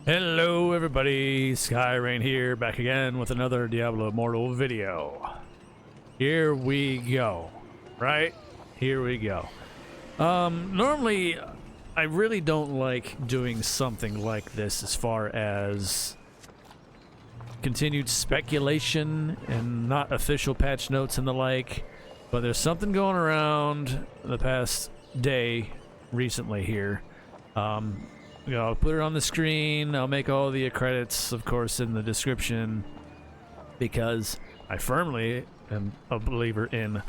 Hello everybody, Skyrain here, back again with another Diablo Immortal video. Here we go, right? Here we go. Normally, I really don't like doing something like this as far as continued speculation and not official patch notes and the like, but there's something going around the past day recently here. I'll put it on the screen. I'll make all the credits, of course, in the description, because I firmly am a believer in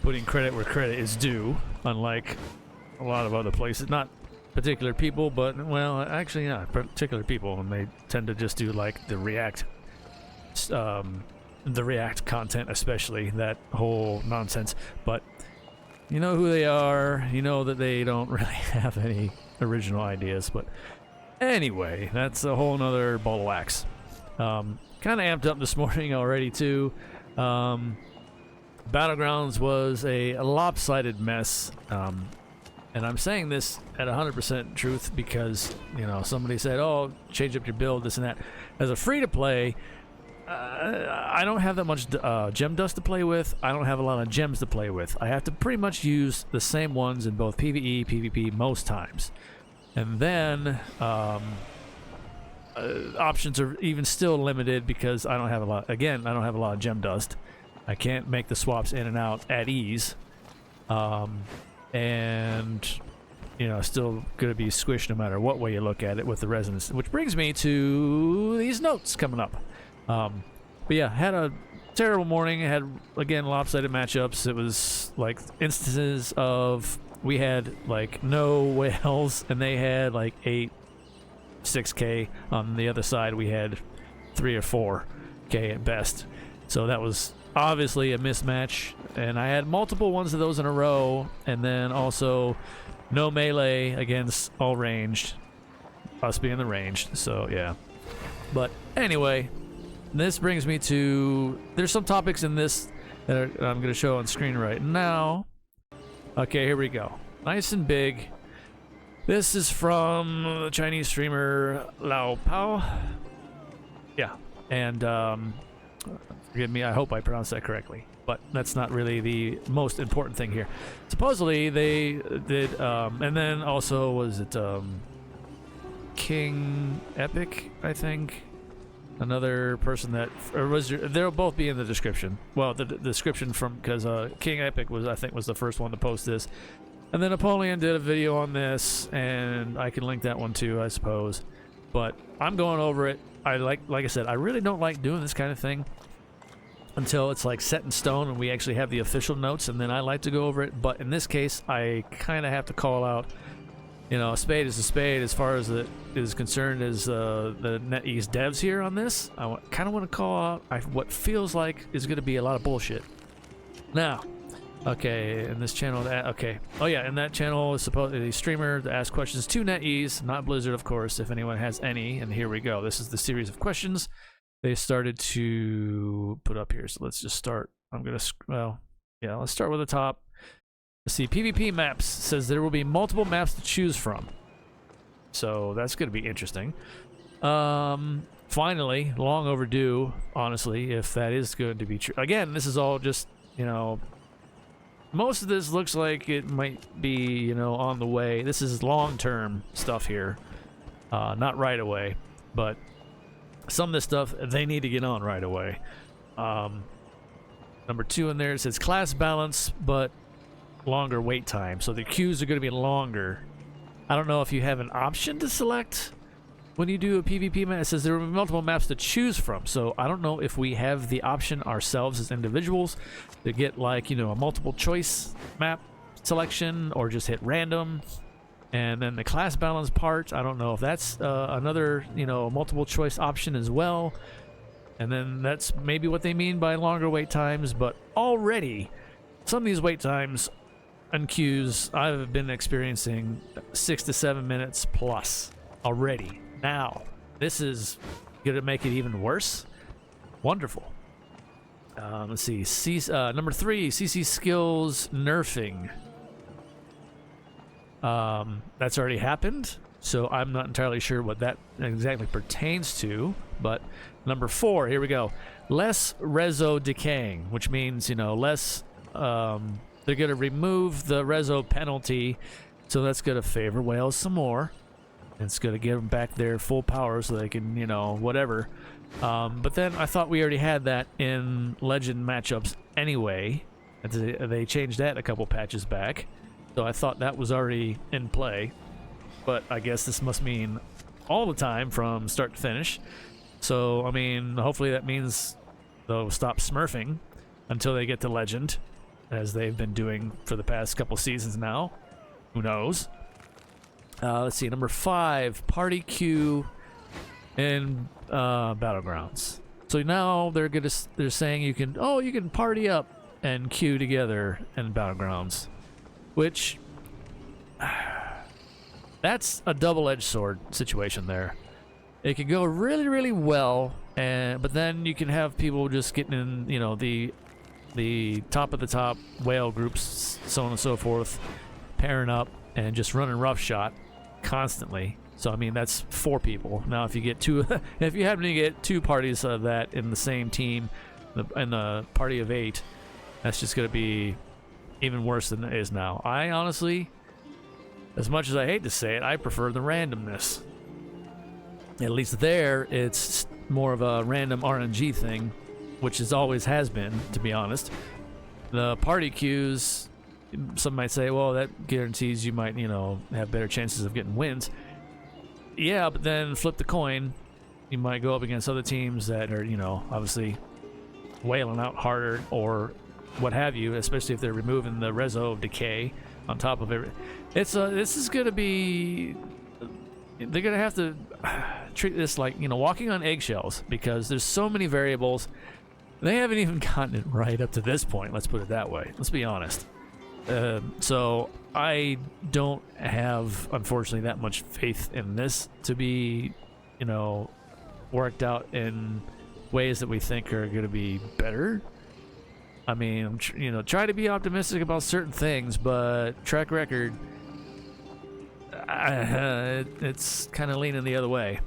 putting credit where credit is due, unlike a lot of other places. Not particular people, but, well, actually, not particular people, and they tend to just do, like, the React content, especially, that whole nonsense. But you know who they are. You know that they don't really have any original ideas, but anyway, that's a whole nother ball of wax. Kind of amped up this morning already too. Battlegrounds was a lopsided mess, and I'm saying this at 100% truth because, you know, somebody said, oh, change up your build, this and that. As a free-to-play, I don't have that much gem dust to play with. I don't have a lot of gems to play with. I have to pretty much use the same ones in both PvE, PvP most times. And then options are even still limited because I don't have a lot. Again, I don't have a lot of gem dust. I can't make the swaps in and out at ease. And you know, still going to be squished no matter what way you look at it with the resonance. Which brings me to these notes coming up. But yeah, had a terrible morning. I had, again, lopsided matchups. It was like instances of we had like no whales and they had like 6k. On the other side we had 3 or 4k at best. So that was obviously a mismatch, and I had multiple ones of those in a row, and then also no melee against all ranged, us being the ranged. So yeah, but anyway, this brings me to, there's some topics in this that I'm going to show on screen right now. Okay, here we go. Nice and big. This is from the Chinese streamer Lao Pao. Yeah, and forgive me, I hope I pronounced that correctly, but that's not really the most important thing here. Supposedly they did, and then also was it King Epic, I think. Another person that, or was, they'll both be in the description. Well, the description from, because King Epic was, I think, was the first one to post this, and then Napoleon did a video on this, and I can link that one too, I suppose. But I'm going over it. I like I said, I really don't like doing this kind of thing until it's like set in stone and we actually have the official notes, and then I like to go over it. But in this case, I kind of have to call out, you know, a spade is a spade as far as it is concerned as the NetEase devs here on this. I kind of want to call out what feels like is going to be a lot of bullshit. Now, okay, in this channel, okay. Oh yeah, and that channel is supposedly the streamer to ask questions to NetEase, not Blizzard, of course, if anyone has any. And here we go. This is the series of questions they started to put up here. So let's just start. I'm going to, well, yeah, let's start with the top. Let's see, PvP maps says there will be multiple maps to choose from. So that's going to be interesting. Finally, long overdue, honestly, if that is going to be true. Again, this is all just, you know, most of this looks like it might be, you know, on the way. This is long-term stuff here. Not right away, but some of this stuff, they need to get on right away. Number 2 in there, it says class balance, but longer wait time. So the queues are going to be longer. I don't know if you have an option to select when you do a PvP map. It says there will be multiple maps to choose from. So I don't know if we have the option ourselves as individuals to get, like, you know, a multiple choice map selection or just hit random. And then the class balance part, I don't know if that's another, you know, multiple choice option as well. And then that's maybe what they mean by longer wait times. But already, some of these wait times and queues I've been experiencing 6 to 7 minutes plus already. Now, this is gonna make it even worse. Wonderful. Let's see. Number 3, CC skills nerfing. That's already happened. So I'm not entirely sure what that exactly pertains to. But number 4, here we go. Less reso decaying, which means, you know, less... they're going to remove the reso penalty, so that's going to favor whales some more. It's going to give them back their full power so they can, you know, whatever. But then I thought we already had that in Legend matchups anyway. They changed that a couple patches back. So I thought that was already in play. But I guess this must mean all the time from start to finish. So, I mean, hopefully that means they'll stop smurfing until they get to Legend, as they've been doing for the past couple seasons now. Who knows? Let's see, number 5, party queue in Battlegrounds. So now they're saying you can party up and queue together in Battlegrounds, which that's a double-edged sword situation there. It can go really, really well, but then you can have people just getting in, you know, the top of the top whale groups, so on and so forth, pairing up and just running roughshot constantly. So I mean, that's 4 people. Now if you get 2 if you happen to get 2 parties of that in the same team, in the party of 8, that's just going to be even worse than it is now. I honestly, as much as I hate to say it, I prefer the randomness. At least there, it's more of a random RNG thing, which is always has been, to be honest. The party queues, some might say, well, that guarantees you might, you know, have better chances of getting wins. Yeah, but then flip the coin, you might go up against other teams that are, you know, obviously wailing out harder or what have you, especially if they're removing the reso decay on top of it. This is going to be... They're going to have to treat this like, you know, walking on eggshells, because there's so many variables. They haven't even gotten it right up to this point, let's put it that way. Let's be honest. So I don't have, unfortunately, that much faith in this to be, you know, worked out in ways that we think are going to be better. I mean, you know, try to be optimistic about certain things, but track record, it's kind of leaning the other way.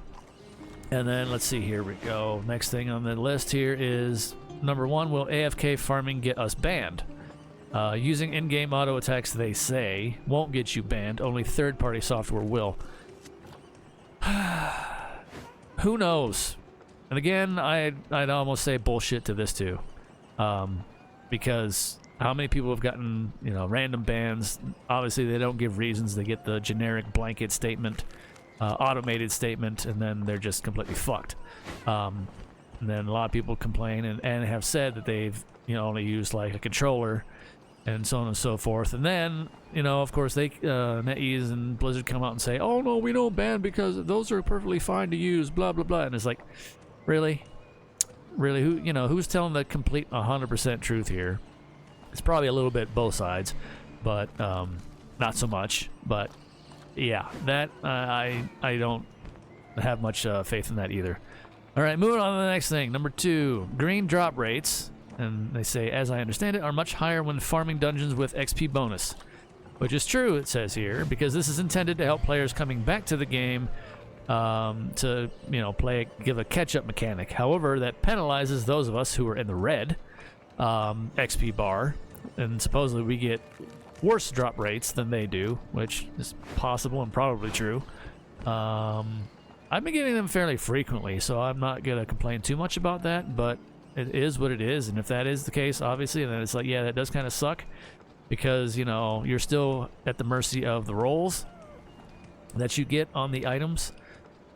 And then let's see, here we go. Next thing on the list here is number 1, will AFK farming get us banned? Using in-game auto attacks, they say, won't get you banned. Only third-party software will. Who knows? And again, I'd almost say bullshit to this too, because how many people have gotten, you know, random bans? Obviously, they don't give reasons. They get the generic blanket statement, automated statement, and then they're just completely fucked. And then a lot of people complain and have said that they've, you know, only used like a controller and so on and so forth. And then, you know, of course, they NetEase and Blizzard come out and say, oh no, we don't ban because those are perfectly fine to use, blah blah blah. And it's like, really, who, you know, who's telling the complete 100% truth here? It's probably a little bit both sides, but not so much. But yeah, that I don't have much faith in that either. All right, moving on to the next thing. Number 2, green drop rates. And they say, as I understand it, are much higher when farming dungeons with XP bonus. Which is true, it says here, because this is intended to help players coming back to the game to, you know, give a catch-up mechanic. However, that penalizes those of us who are in the red XP bar, and supposedly we get worse drop rates than they do, which is possible and probably true. I've been getting them fairly frequently, so I'm not going to complain too much about that, but it is what it is. And if that is the case, obviously, then it's like, yeah, that does kind of suck, because, you know, you're still at the mercy of the rolls that you get on the items.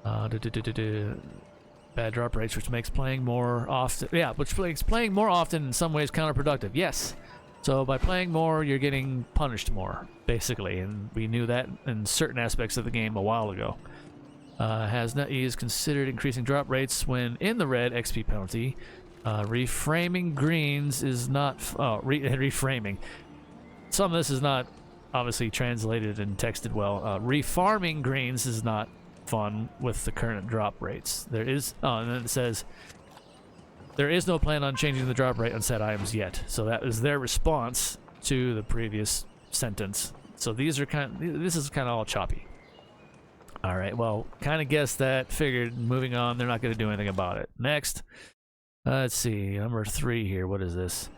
Bad drop rates, which makes playing more often, which makes playing more often in some ways counterproductive. Yes. So by playing more, you're getting punished more, basically, and we knew that in certain aspects of the game a while ago. Has NetEase considered increasing drop rates when in the red XP penalty? Reframing greens is not... reframing. Some of this is not obviously translated and texted well. Refarming greens is not fun with the current drop rates. There is... and then it says... There is no plan on changing the drop rate on set items yet. So that is their response to the previous sentence. So these are this is kind of all choppy. All right, well, kind of guessed that. Figured. Moving on. They're not going to do anything about it. Next, let's see. Number 3 here. What is this?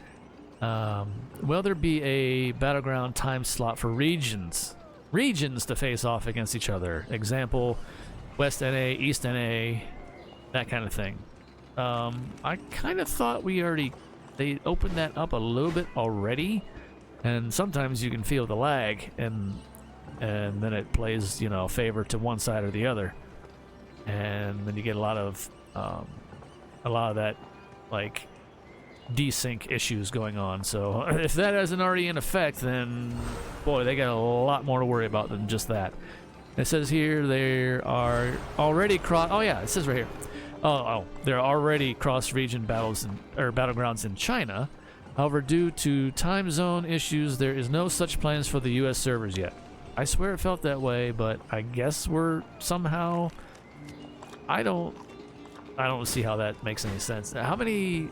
Will there be a battleground time slot for regions? Regions to face off against each other. Example, West NA, East NA, that kind of thing. I kind of thought they opened that up a little bit already, and sometimes you can feel the lag, and then it plays, you know, favor to one side or the other, and then you get a lot of that, like, desync issues going on. So if that isn't already in effect, then boy, they got a lot more to worry about than just that. It says here there are already it says right here. There are already cross-region battlegrounds in China. However, due to time zone issues, there is no such plans for the U.S. servers yet. I swear it felt that way, but I guess we're somehow. I don't see how that makes any sense. How many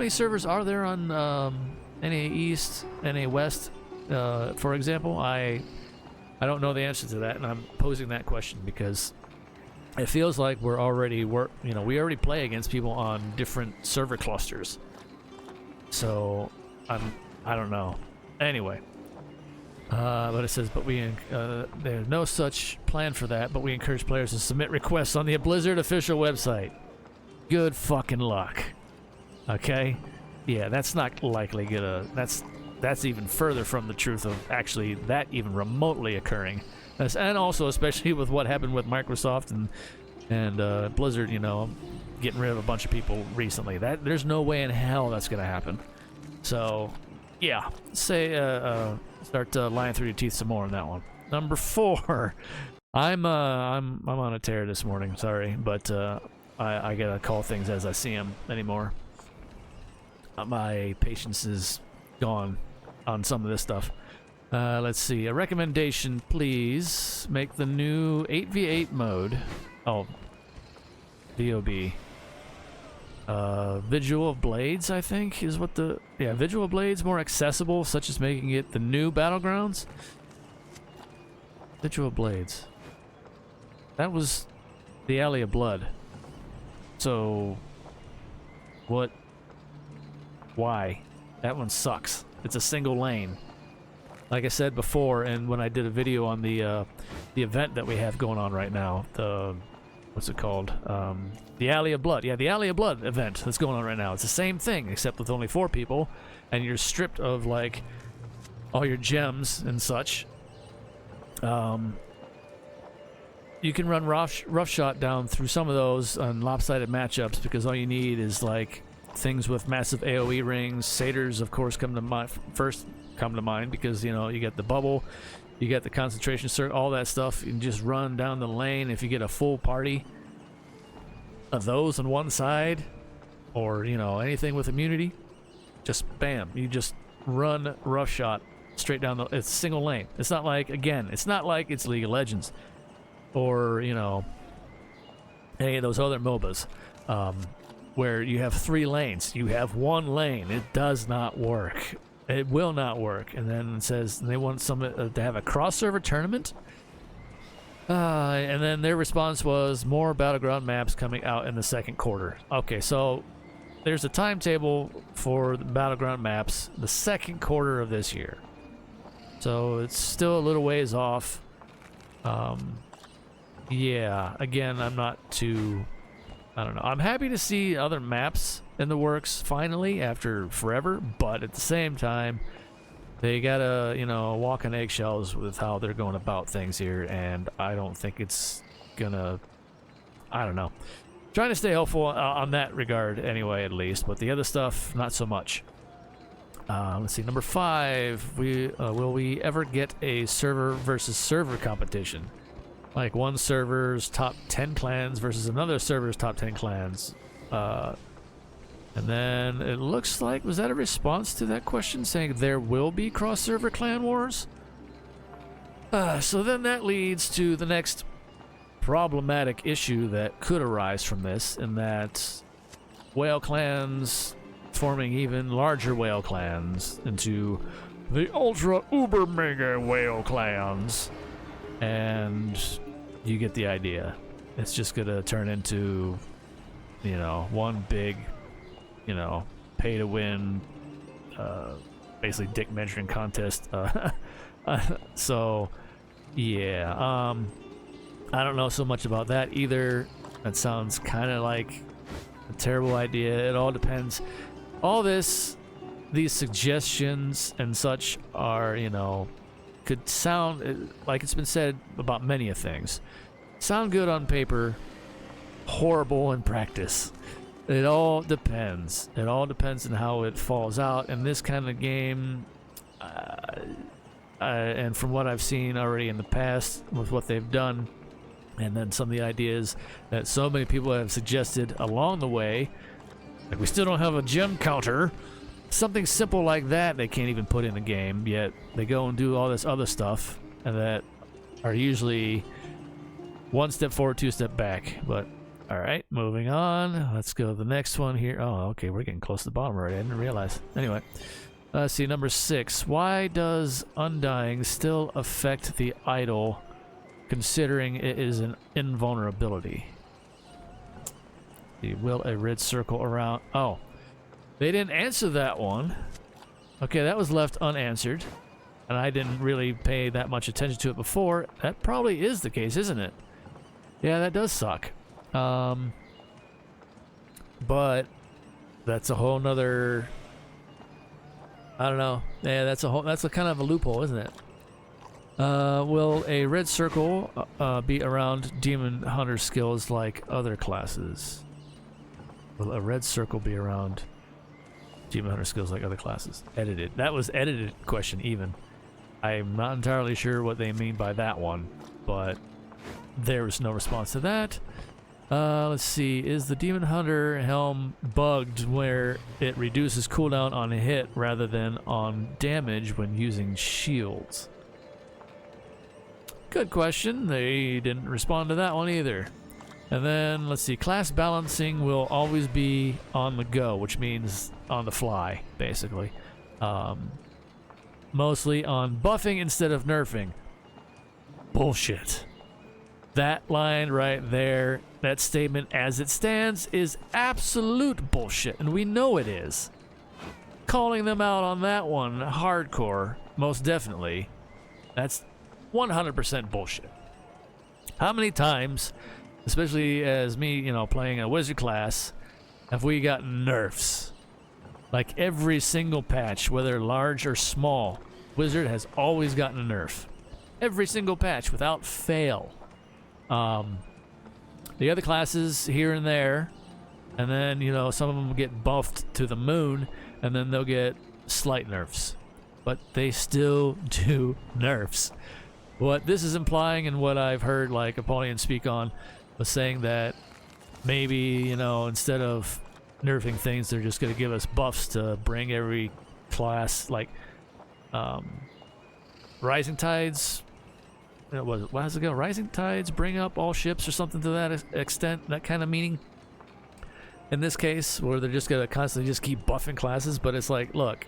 servers are there on NA East, NA West, for example? I don't know the answer to that, and I'm posing that question because it feels like we already play against people on different server clusters. So I don't know. Anyway, but it says, there's no such plan for that. But we encourage players to submit requests on the Blizzard official website. Good fucking luck. Okay, yeah, that's not likely gonna. That's even further from the truth of actually that even remotely occurring, and also especially with what happened with Microsoft and Blizzard, you know, getting rid of a bunch of people recently. That there's no way in hell that's gonna happen. So, yeah, start lying through your teeth some more on that one. Number 4, I'm on a tear this morning. Sorry, but I gotta call things as I see them anymore. My patience is gone on some of this stuff. Let's see. A recommendation, please. Make the new 8v8 mode. Oh, VOB. Visual of Blades, I think, is what the... Yeah, Visual Blades more accessible, such as making it the new Battlegrounds. Visual Blades. That was the Alley of Blood. So... What... Why? That one sucks. It's a single lane. Like I said before, and when I did a video on the event that we have going on right now, what's it called? The Alley of Blood. Yeah, the Alley of Blood event that's going on right now. It's the same thing, except with only 4 people, and you're stripped of, like, all your gems and such. You can run roughshot down through some of those on lopsided matchups because all you need is, like, things with massive AoE rings. Satyrs, of course, come to mind because, you know, you get the bubble, you get the concentration circle, all that stuff. You can just run down the lane. If you get a full party of those on one side, or, you know, anything with immunity, just bam, you just run roughshot straight down the... It's a single lane. It's not like, again, it's not like it's League of Legends or, you know, any of those other MOBAs. Where you have 3 lanes. You have 1 lane. It does not work. It will not work. And then it says they want to have a cross-server tournament. And then their response was more Battleground maps coming out in the 2nd quarter. Okay, so there's a timetable for the Battleground maps the 2nd quarter of this year. So it's still a little ways off. Yeah, again, I'm not too... I don't know. I'm happy to see other maps in the works finally after forever, but at the same time, they gotta, you know, walk on eggshells with how they're going about things here, and I don't think it's gonna... I don't know. Trying to stay hopeful on that regard anyway, at least, but the other stuff, not so much. Let's see. Number 5, will we ever get a server versus server competition? Like one server's top 10 clans versus another server's top 10 clans. And then it looks like, was that a response to that question saying there will be cross-server clan wars? So then that leads to the next problematic issue that could arise from this, in that whale clans forming even larger whale clans into the ultra uber mega whale clans. And you get the idea. It's just gonna turn into, you know, one big, you know, pay to win, basically dick measuring contest. So yeah, I don't know so much about that either. That sounds kind of like a terrible idea. It all depends. All these suggestions and such are, you know, could sound like it's been said about many of things. Sound good on paper, horrible in practice. It all depends. It all depends on how it falls out in this kind of game. And from what I've seen already in the past with what they've done, and then some of the ideas that so many people have suggested along the way, like we still don't have a gem counter. Something simple like that they can't even put in the game, yet they go and do all this other stuff, and that are usually one step forward, two step back. But all right, moving on. Let's go to the next one here. Oh, okay, we're getting close to the bottom already. I didn't realize. Anyway, let's see, number 6. Why does Undying still affect the idol, considering it is an invulnerability? Will a red circle around... Oh, they didn't answer that one. Okay, that was left unanswered, and I didn't really pay that much attention to it before. That probably is the case, isn't it? Yeah, that does suck. But that's a whole nother... I don't know. Yeah, that's a kind of a loophole, isn't it? Will a red circle be around Demon Hunter skills like other classes? Will a red circle be around Demon Hunter skills like other classes? Edited. That was edited question even. I'm not entirely sure what they mean by that one, but there was no response to that. Let's see. Is the Demon Hunter helm bugged where it reduces cooldown on a hit rather than on damage when using shields? Good question. They didn't respond to that one either. And then, let's see. Class balancing will always be on the go, which means on the fly, basically. Mostly on buffing instead of nerfing. Bullshit. That line right there, that statement as it stands, is absolute bullshit, and we know it is. Calling them out on that one, hardcore, most definitely. That's 100% bullshit. How many times, especially as me, you know, playing a wizard class, have we gotten nerfs? Like every single patch, whether large or small, wizard has always gotten a nerf. Every single patch, without fail. The other classes here and there, and then, you know, some of them get buffed to the moon, and then they'll get slight nerfs. But they still do nerfs. What this is implying, and what I've heard like Apollyon speak on, was saying that maybe, you know, instead of nerfing things, they're just going to give us buffs to bring every class, like Rising Tides. What does it go? Rising Tides bring up all ships or something to that extent, that kind of meaning. In this case, where they're just going to constantly just keep buffing classes, but it's like, look,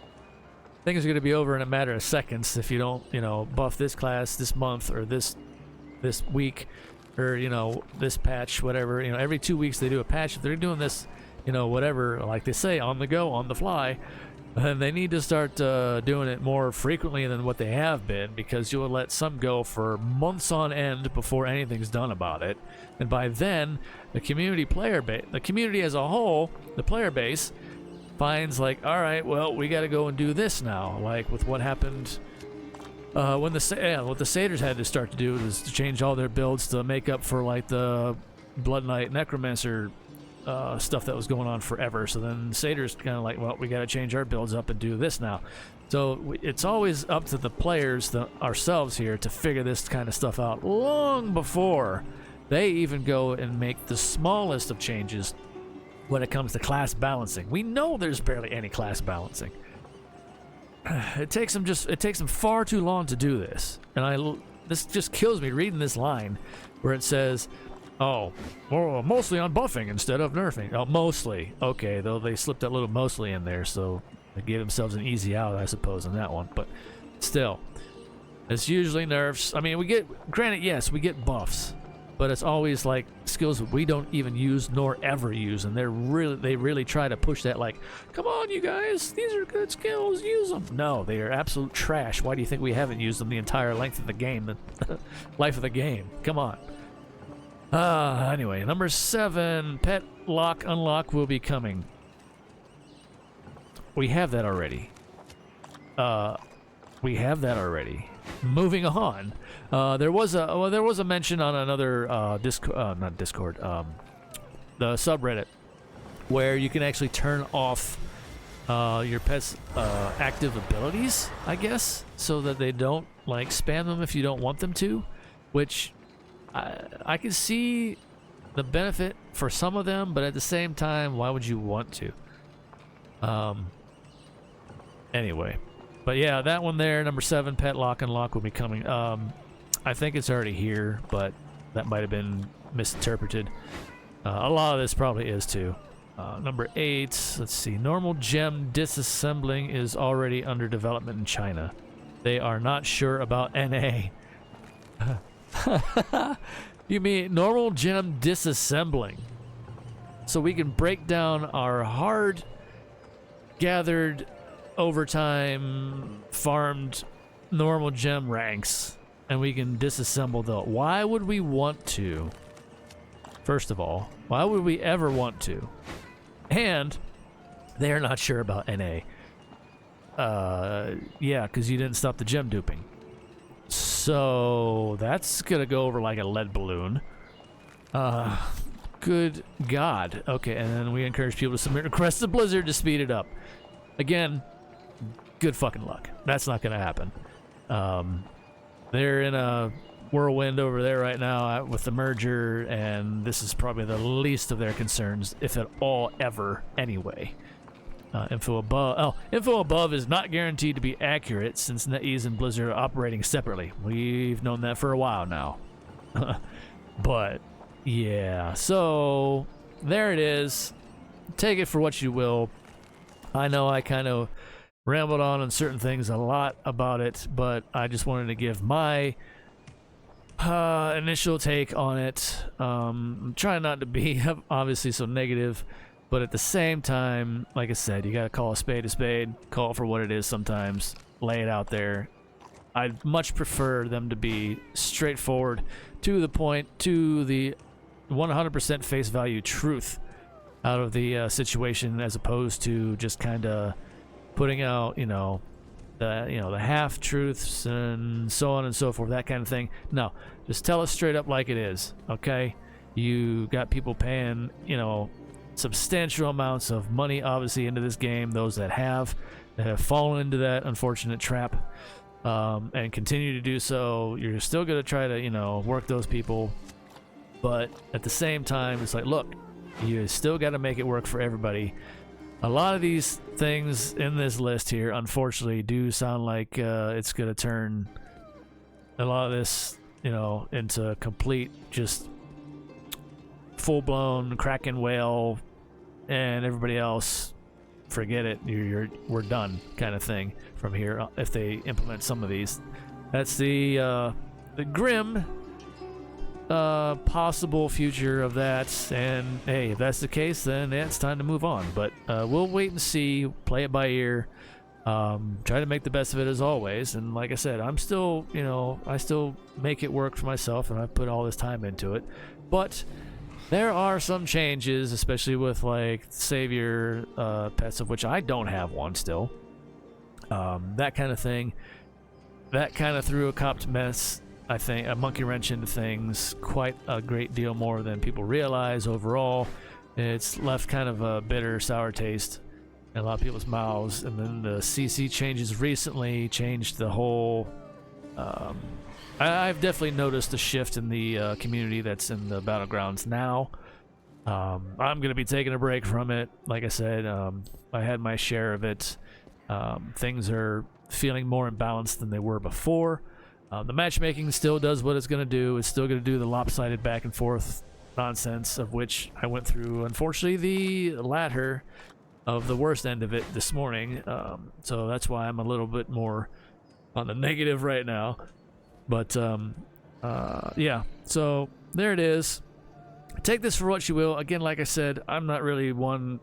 things are going to be over in a matter of seconds if you don't, you know, buff this class this month or this week, or, you know, this patch, whatever. You know, every 2 weeks they do a patch. If they're doing this, you know, whatever, like they say, on the go, on the fly, then they need to start doing it more frequently than what they have been, because you'll let some go for months on end before anything's done about it. And by then, the community the community as a whole, the player base, finds like, all right, well, we got to go and do this now. Like with what happened when what the satyrs had to start to do was to change all their builds to make up for like the Blood Knight Necromancer stuff that was going on forever. So then satyrs kind of like, well, we got to change our builds up and do this now. So it's always up to the players, ourselves here, to figure this kind of stuff out long before they even go and make the smallest of changes when it comes to class balancing. We know there's barely any class balancing. It takes them far too long to do this. And this just kills me reading this line where it says, oh, well, mostly on buffing instead of nerfing. Oh, mostly. Okay, though they slipped that little mostly in there, so they gave themselves an easy out, I suppose, on that one. But still, it's usually nerfs. I mean, granted, yes, we get buffs. but it's always like skills that we don't even use nor ever use, and they really try to push that, like, come on you guys, these are good skills, use them. No, they are absolute trash. Why do you think we haven't used them the entire length of the game, the life of the game? Come on. Anyway, number 7, pet lock unlock will be coming. We have that already. Moving on. There was a mention on another not Discord, the subreddit, where you can actually turn off your pet's active abilities, I guess, so that they don't like spam them if you don't want them to, which I can see the benefit for some of them, but at the same time, why would you want to? Anyway. But yeah, that one there, number 7, pet lock unlock will be coming. I think it's already here, but that might have been misinterpreted. A lot of this probably is too. Number 8, let's see. Normal gem disassembling is already under development in China. They are not sure about NA. You mean normal gem disassembling? So we can break down our hard gathered overtime farmed normal gem ranks, and we can disassemble those. Why would we want to? First of all, why would we ever want to? And they're not sure about NA. Yeah, because you didn't stop the gem duping. So that's gonna go over like a lead balloon. Good God. Okay, and then we encourage people to submit requests to Blizzard to speed it up. Again, good fucking luck. That's not gonna happen. They're in a whirlwind over there right now with the merger, and this is probably the least of their concerns, if at all ever, anyway. Info above is not guaranteed to be accurate since NetEase and Blizzard are operating separately. We've known that for a while now. But yeah, so there it is. Take it for what you will. I know I kind of rambled on certain things a lot about it, but I just wanted to give my initial take on it. I'm trying not to be obviously so negative, but at the same time, like I said, you gotta call a spade, call it for what it is sometimes, lay it out there. I'd much prefer them to be straightforward, to the point, to the 100% face value truth out of the situation, as opposed to just kind of putting out, the half truths and so on and so forth, that kind of thing. No, just tell us straight up like it is. Okay, you got people paying, substantial amounts of money, obviously, into this game. Those that have fallen into that unfortunate trap, and continue to do so. You're still gonna try to, work those people, but at the same time, it's like, look, you still got to make it work for everybody. A lot of these things in this list here, unfortunately, do sound like it's going to turn a lot of this, into complete, just full-blown Kraken whale, and everybody else, forget it. We're done, kind of thing from here. If they implement some of these, that's the grim possible future of that. And hey, if that's the case, then it's time to move on. But we'll wait and see, play it by ear, try to make the best of it as always. And like I said, I'm still, I still make it work for myself, and I've put all this time into it. But there are some changes, especially with like savior pets, of which I don't have one still, that kind of thing. That kind of threw a copped mess, I think, a monkey wrench into things quite a great deal more than people realize. Overall, it's left kind of a bitter, sour taste in a lot of people's mouths. And then the CC changes recently changed the whole. I've definitely noticed a shift in the community that's in the battlegrounds now. I'm going to be taking a break from it. Like I said, I had my share of it. Things are feeling more imbalanced than they were before. The matchmaking still does what it's going to do. It's still going to do the lopsided back and forth nonsense, of which I went through, unfortunately, the latter of the worst end of it this morning. So that's why I'm a little bit more on the negative right now. But yeah, So there it is. Take this for what you will. Again, like I said, I'm not really one.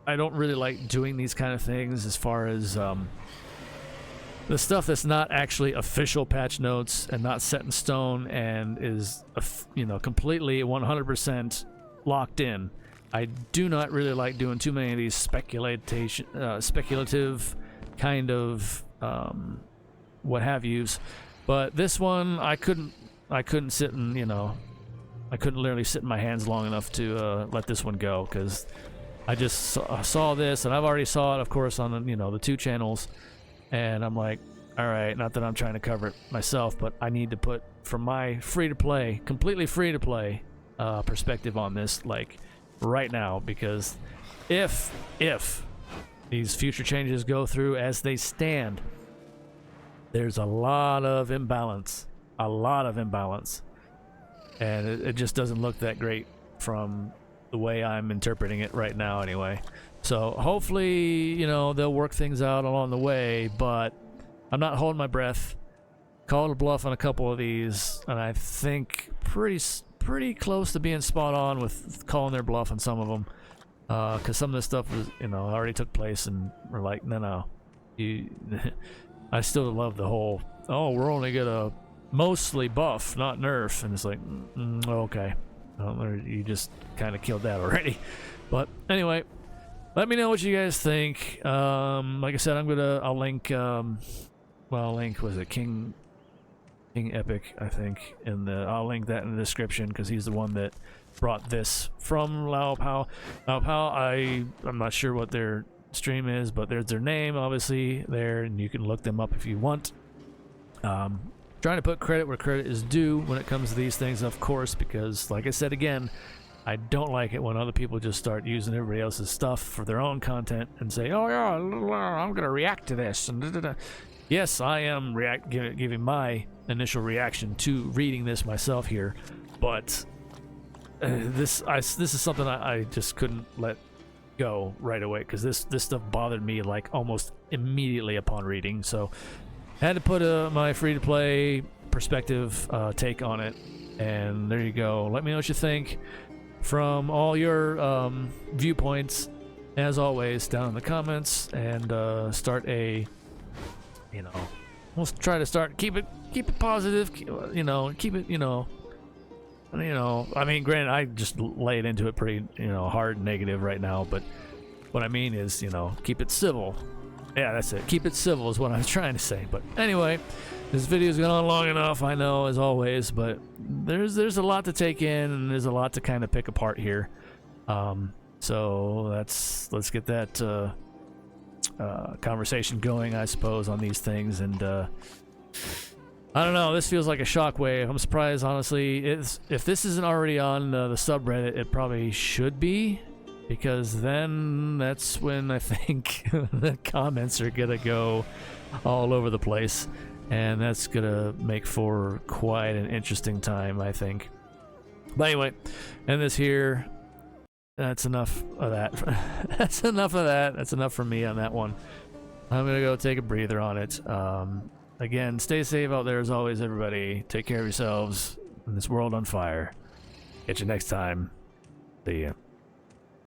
I don't really like doing these kind of things as far as the stuff that's not actually official patch notes and not set in stone and is, completely 100% locked in. I do not really like doing too many of these speculative kind of what have yous. But this one, I couldn't sit and I couldn't literally sit in my hands long enough to let this one go, because I just saw this, and I've already saw it, of course, on the 2 channels, and I'm like, all right, not that I'm trying to cover it myself, but I need to put, from my free-to-play, completely free-to-play perspective on this, like, right now, because if these future changes go through as they stand, there's a lot of imbalance, and it just doesn't look that great from the way I'm interpreting it right now anyway. So hopefully, they'll work things out along the way, but I'm not holding my breath. Called a bluff on a couple of these, and I think pretty close to being spot on with calling their bluff on some of them, because some of this stuff was, already took place, and we're like, no, I still love the whole, we're only gonna mostly buff, not nerf, and it's like, okay, you just kind of killed that already. But anyway, let me know what you guys think. Like I said, I'll link, was it King Epic, I think, I'll link that in the description, because he's the one that brought this from Lao Pao. Lao Pao, I'm not sure what their stream is, but there's their name obviously there, and you can look them up if you want. Trying to put credit where credit is due when it comes to these things, of course, because like I said again, I don't like it when other people just start using everybody else's stuff for their own content and say, oh yeah, I'm gonna react to this, and da-da-da. Yes, I am giving my initial reaction to reading this myself here, but this is something I just couldn't let go right away, because this stuff bothered me like almost immediately upon reading. So had to put my free-to-play perspective take on it, and there you go. Let me know what you think from all your viewpoints, as always, down in the comments, and start a, we'll try to keep it positive, keep it, I mean, granted, I just laid into it pretty, hard and negative right now, but what I mean is, keep it civil. Yeah, that's it. Keep it civil is what I was trying to say. But anyway, this video's gone on long enough, I know, as always, but there's a lot to take in, and there's a lot to kind of pick apart here. So let's get that conversation going, I suppose, on these things. And I don't know, this feels like a shockwave. I'm surprised, honestly. If this isn't already on the subreddit, it probably should be, because then that's when I think the comments are gonna go all over the place, and that's gonna make for quite an interesting time, I think. But anyway, end this here. That's enough of that. That's enough of that. That's enough for me on that one. I'm gonna go take a breather on it. Again, stay safe out there as always, everybody. Take care of yourselves in this world on fire. Catch you next time. See ya.